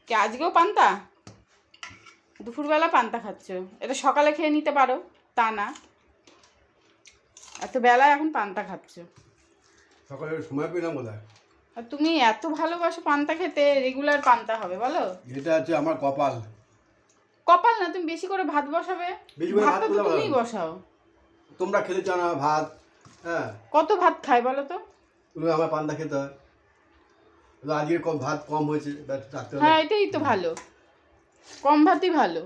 কি আজকেও পান্তা? দুপুরবেলা পান্তা খাচ্ছ? এটা সকালে খেয়ে নিতে পারো, তা না, এত বেলায় এখন পান্তা খাচ্ছ। সকালে সময় পেলাম কোথায়? আর তুমি এত ভালোবাসো পান্তা খেতে, রেগুলার পান্তা হবে বলো? এটা হচ্ছে আমার কপাল। কপাল না, তুমি বেশি করে ভাত বসাবে। বেশি করে ভাত ভাতটা তো কোথায় তুমিই বসাবো? বসাও। তোমরা খেতে চাও না ভাত? হ্যাঁ, কত ভাত খায় বলো তো? তুমি আমার পান্তা খেতে হয়। আজকে ভাত কম হয়েছে, রাত্রে হ্যাঁ, এটাই তো ভালো, কম ভাতই ভালো,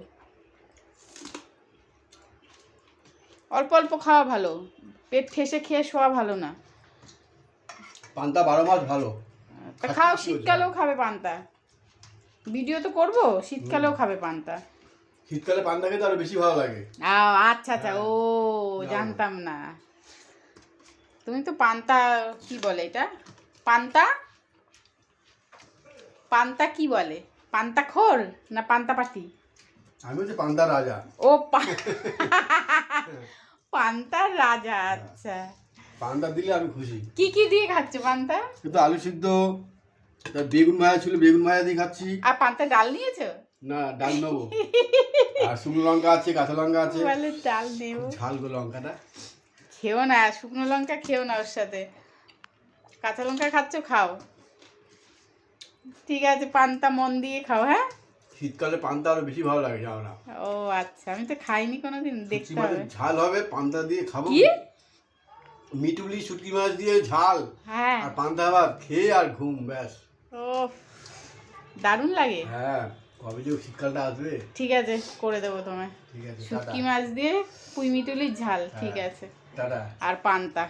অল্প অল্প খাওয়া ভালো, পেট ঠেসে খেয়ে শোয়া ভালো না। পান্তা 12 মাস ভালো। তা খাও, শীতকালেও খাবে পান্তা। ভিডিও তো করবো, শীতকালেও খাবে পান্তা। শীতকালে পান্তা খেতে আরো বেশি ভালো লাগে। আচ্ছা আচ্ছা, ও জানতাম না। তুমি তো পান্তা কি বলে এটা? পান্তা, পান্তা কি বলে? পান্তা খোর না পান্তা পাতি? আমি হচ্ছে পান্তা রাজা। ও পান্তার রাজা, আচ্ছা। পান্তা দিলে আমি খুশি। কি কি দিয়ে খাচ্ছ পান্তা? কিন্তু আলু সিদ্ধ, তার বেগুন ভাজা ছিল, বেগুন ভাজা দিয়ে খাচ্ছি। আর পান্তা ডাল নিয়েছো? না, ডাল নেবো। আর শুকনো লঙ্কা আছে, কাঁচা লঙ্কা আছে। বলে ডাল নেবো। ঝাল গো লঙ্কাটা। খেও না, শুকনো লঙ্কা খেও না, ওর সাথে কাঁচা লঙ্কা খাচ্ছ, খাও। ঠিক আছে, পান্তা মন দিয়ে খাও, হ্যাঁ। শীতকালে পান্তা আরো বেশি ভালো লাগে, জানো না? ও আচ্ছা, আমি তো খাইনি কোনোদিন, দেখতে হবে। ঝাল হবে, পান্তা দিয়ে খাবো। কি? মিটুলি শুটকি মাছ দিয়ে ঝাল, হ্যাঁ। আর পান্তা ভাত খেয়ে আর ঘুম, ব্যাস। ও দারুণ লাগে। হ্যাঁ, কবে যে শীতকালটা আসবে। ঠিক আছে, করে দেবো তোমায়। ঠিক আছে, শুটকি মাছ দিয়ে পুঁই মিটুলির ঝাল, ঠিক আছে। টাটা। আর পান্তা।